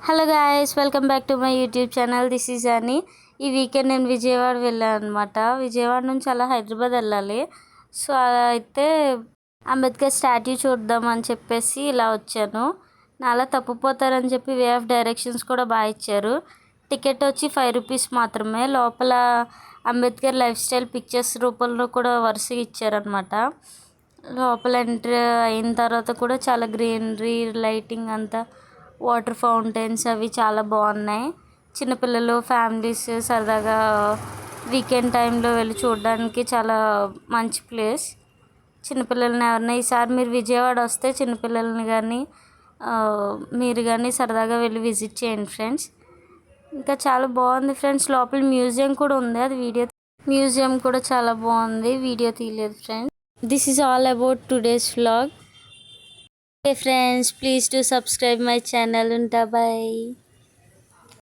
Hello guys, welcome back to my YouTube channel. This is అని. ఈ weekend నేను విజయవాడ వెళ్ళాను అనమాట. విజయవాడ నుంచి అలా హైదరాబాద్ వెళ్ళాలి. సో అలా అయితే అంబేద్కర్ స్టాట్యూ చూద్దాం అని చెప్పేసి ఇలా వచ్చాను. నాలా తప్పిపోతారని చెప్పి వే ఆఫ్ డైరెక్షన్స్ కూడా బాగా ఇచ్చారు. టికెట్ వచ్చి ₹5 మాత్రమే. లోపల అంబేద్కర్ లైఫ్ స్టైల్ పిక్చర్స్ రూపంలో కూడా వరుసగా ఇచ్చారనమాట. లోపల ఎంట్రీ అయిన తర్వాత కూడా చాలా గ్రీనరీ, లైటింగ్ అంతా, వాటర్ ఫౌంటైన్స్ అవి చాలా బాగున్నాయి. చిన్నపిల్లలు, ఫ్యామిలీస్ సరదాగా వీకెండ్ టైంలో వెళ్ళి చూడడానికి చాలా మంచి ప్లేస్. చిన్నపిల్లల్ని ఎవరైనా ఈసారి మీరు విజయవాడ వస్తే చిన్నపిల్లల్ని కానీ మీరు కానీ సరదాగా వెళ్ళి విజిట్ చేయండి ఫ్రెండ్స్. ఇంకా చాలా బాగుంది ఫ్రెండ్స్. లోపల మ్యూజియం కూడా ఉంది. అది మ్యూజియం కూడా చాలా బాగుంది. వీడియో తీయలేదు friends. This is all about today's vlog. Okay friends, please do subscribe my channel. Bye.